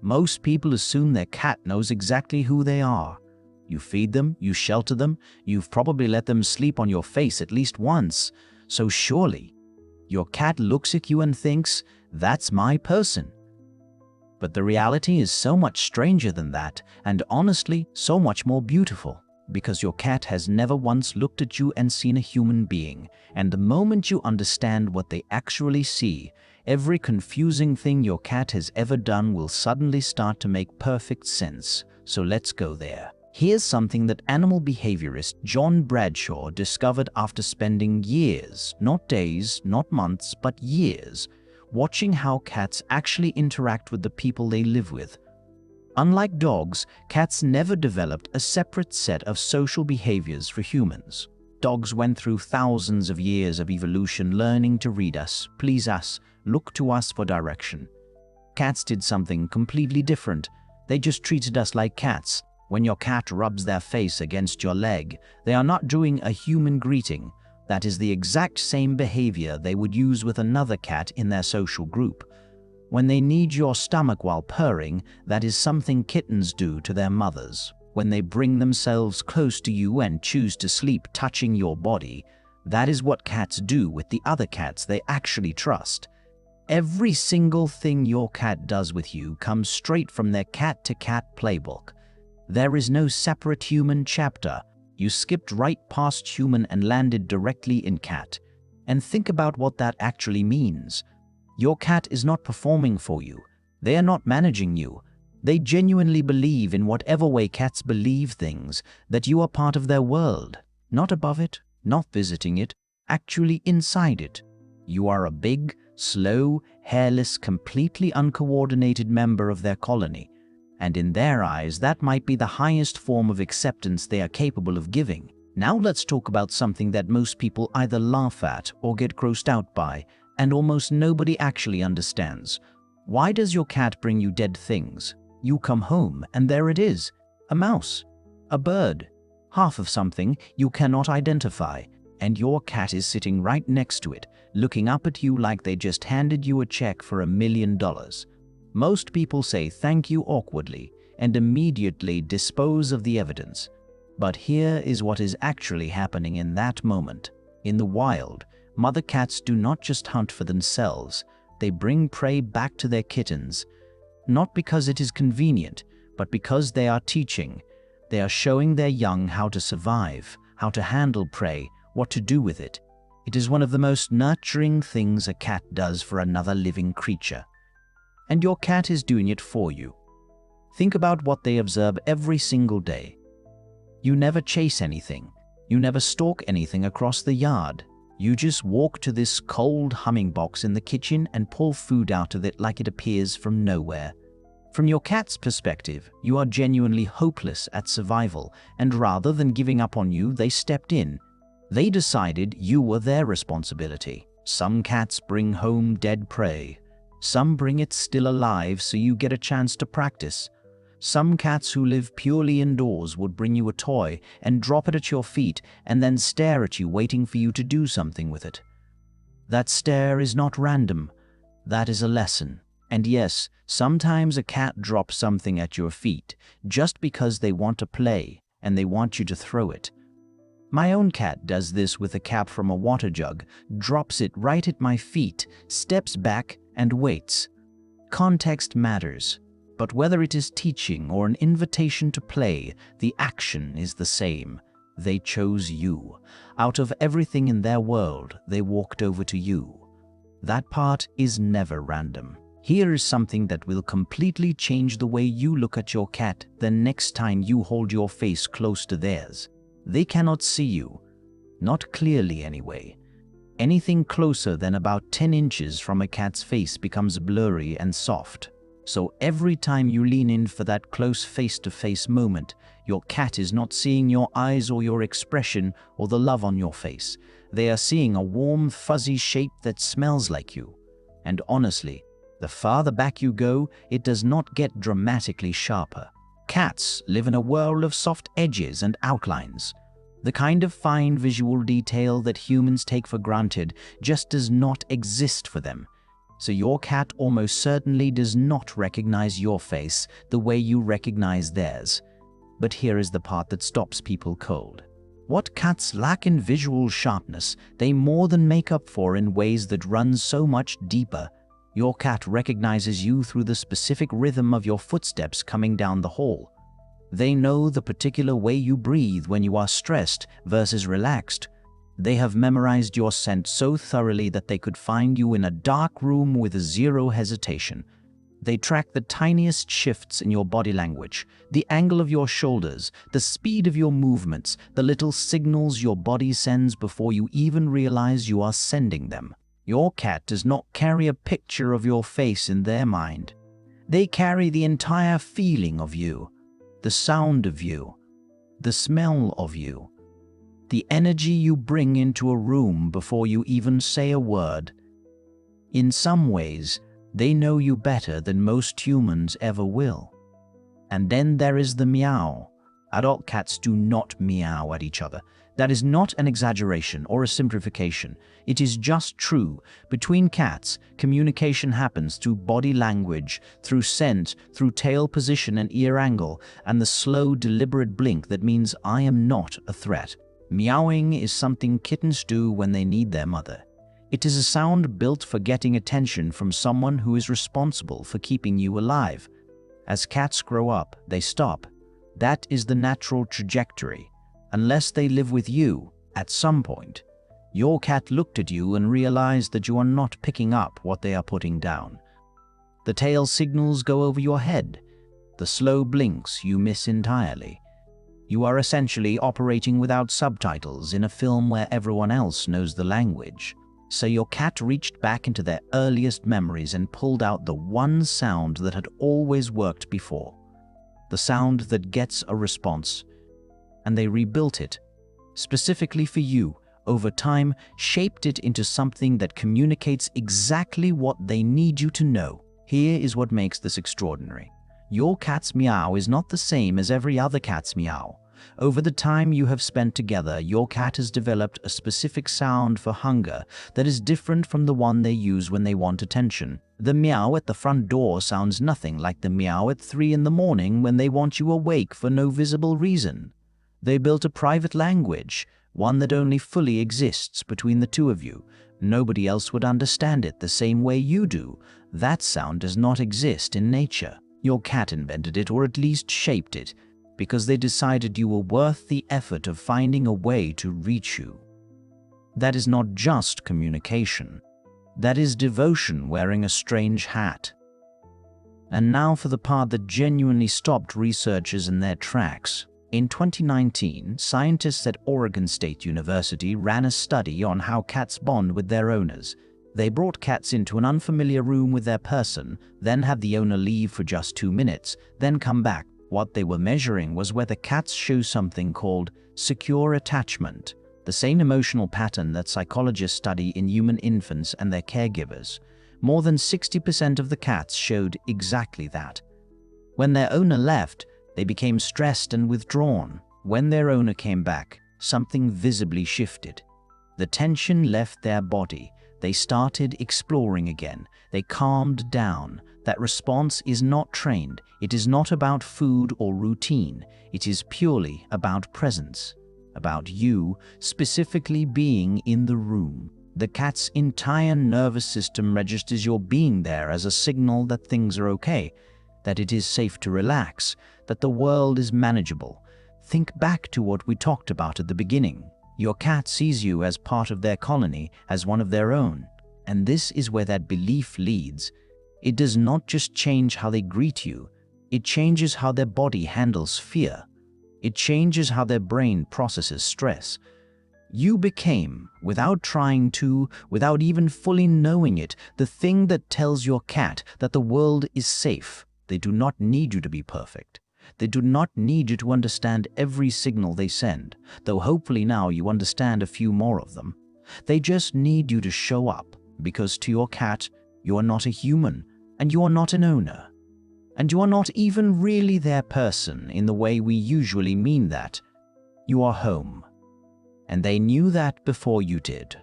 Most people assume their cat knows exactly who they are. You feed them, you shelter them, you've probably let them sleep on your face at least once, so surely your cat looks at you and thinks, "That's my person." But the reality is so much stranger than that, and honestly, so much more beautiful, because your cat has never once looked at you and seen a human being, and the moment you understand what they actually see, every confusing thing your cat has ever done will suddenly start to make perfect sense. So let's go there. Here's something that animal behaviorist John Bradshaw discovered after spending years, not days, not months, but years, watching how cats actually interact with the people they live with. Unlike dogs, cats never developed a separate set of social behaviors for humans. Dogs went through thousands of years of evolution learning to read us, please us, look to us for direction. Cats did something completely different. They just treated us like cats. When your cat rubs their face against your leg, they are not doing a human greeting. That is the exact same behavior they would use with another cat in their social group. When they knead your stomach while purring, that is something kittens do to their mothers. When they bring themselves close to you and choose to sleep touching your body, that is what cats do with the other cats they actually trust. Every single thing your cat does with you comes straight from their cat-to-cat playbook. There is no separate human chapter. You skipped right past human and landed directly in cat. And think about what that actually means. Your cat is not performing for you. They are not managing you. They genuinely believe in whatever way cats believe things, that you are part of their world. Not above it, not visiting it, actually inside it. You are a big, slow, hairless, completely uncoordinated member of their colony. And in their eyes, that might be the highest form of acceptance they are capable of giving. Now let's talk about something that most people either laugh at or get grossed out by, and almost nobody actually understands. Why does your cat bring you dead things? You come home and there it is, a mouse, a bird, half of something you cannot identify, and your cat is sitting right next to it, looking up at you like they just handed you a check for $1 million. Most people say thank you awkwardly and immediately dispose of the evidence. But here is what is actually happening in that moment. In the wild, mother cats do not just hunt for themselves, they bring prey back to their kittens. Not because it is convenient, but because they are teaching. They are showing their young how to survive, how to handle prey, what to do with it. It is one of the most nurturing things a cat does for another living creature. And your cat is doing it for you. Think about what they observe every single day. You never chase anything. You never stalk anything across the yard. You just walk to this cold humming box in the kitchen and pull food out of it like it appears from nowhere. From your cat's perspective, you are genuinely hopeless at survival, and rather than giving up on you, they stepped in. They decided you were their responsibility. Some cats bring home dead prey. Some bring it still alive so you get a chance to practice. Some cats who live purely indoors would bring you a toy and drop it at your feet and then stare at you waiting for you to do something with it. That stare is not random. That is a lesson. And yes, sometimes a cat drops something at your feet just because they want to play and they want you to throw it. My own cat does this with a cap from a water jug, drops it right at my feet, steps back, and waits. Context matters, but whether it is teaching or an invitation to play, the action is the same. They chose you. Out of everything in their world, they walked over to you. That part is never random. Here is something that will completely change the way you look at your cat the next time you hold your face close to theirs. They cannot see you. Not clearly anyway. Anything closer than about 10 inches from a cat's face becomes blurry and soft. So every time you lean in for that close face-to-face moment, your cat is not seeing your eyes or your expression or the love on your face. They are seeing a warm, fuzzy shape that smells like you. And honestly, the farther back you go, it does not get dramatically sharper. Cats live in a world of soft edges and outlines. The kind of fine visual detail that humans take for granted just does not exist for them. So your cat almost certainly does not recognize your face the way you recognize theirs. But here is the part that stops people cold. What cats lack in visual sharpness, they more than make up for in ways that run so much deeper. Your cat recognizes you through the specific rhythm of your footsteps coming down the hall. They know the particular way you breathe when you are stressed versus relaxed. They have memorized your scent so thoroughly that they could find you in a dark room with zero hesitation. They track the tiniest shifts in your body language, the angle of your shoulders, the speed of your movements, the little signals your body sends before you even realize you are sending them. Your cat does not carry a picture of your face in their mind. They carry the entire feeling of you, the sound of you, the smell of you, the energy you bring into a room before you even say a word. In some ways, they know you better than most humans ever will. And then there is the meow. Adult cats do not meow at each other. That is not an exaggeration or a simplification. It is just true. Between cats, communication happens through body language, through scent, through tail position and ear angle, and the slow, deliberate blink that means I am not a threat. Meowing is something kittens do when they need their mother. It is a sound built for getting attention from someone who is responsible for keeping you alive. As cats grow up, they stop. That is the natural trajectory. Unless they live with you, at some point, your cat looked at you and realized that you are not picking up what they are putting down. The tail signals go over your head. The slow blinks you miss entirely. You are essentially operating without subtitles in a film where everyone else knows the language. So your cat reached back into their earliest memories and pulled out the one sound that had always worked before. The sound that gets a response. And they rebuilt it, specifically for you, over time, shaped it into something that communicates exactly what they need you to know. Here is what makes this extraordinary. Your cat's meow is not the same as every other cat's meow. Over the time you have spent together, your cat has developed a specific sound for hunger that is different from the one they use when they want attention. The meow at the front door sounds nothing like the meow at 3 in the morning when they want you awake for no visible reason. They built a private language, one that only fully exists between the two of you. Nobody else would understand it the same way you do. That sound does not exist in nature. Your cat invented it, or at least shaped it, because they decided you were worth the effort of finding a way to reach you. That is not just communication. That is devotion wearing a strange hat. And now for the part that genuinely stopped researchers in their tracks. In 2019, scientists at Oregon State University ran a study on how cats bond with their owners. They brought cats into an unfamiliar room with their person, then had the owner leave for just 2 minutes, then come back. What they were measuring was whether cats show something called secure attachment, the same emotional pattern that psychologists study in human infants and their caregivers. More than 60% of the cats showed exactly that. When their owner left, they became stressed and withdrawn. When their owner came back, something visibly shifted. The tension left their body. They started exploring again. They calmed down. That response is not trained. It is not about food or routine. It is purely about presence, about you specifically being in the room. The cat's entire nervous system registers your being there as a signal that things are okay, that it is safe to relax, that the world is manageable. Think back to what we talked about at the beginning. Your cat sees you as part of their colony, as one of their own. And this is where that belief leads. It does not just change how they greet you, it changes how their body handles fear. It changes how their brain processes stress. You became, without trying to, without even fully knowing it, the thing that tells your cat that the world is safe. They do not need you to be perfect. They do not need you to understand every signal they send, though hopefully now you understand a few more of them. They just need you to show up, because to your cat, you are not a human, and you are not an owner. And you are not even really their person in the way we usually mean that. You are home. And they knew that before you did.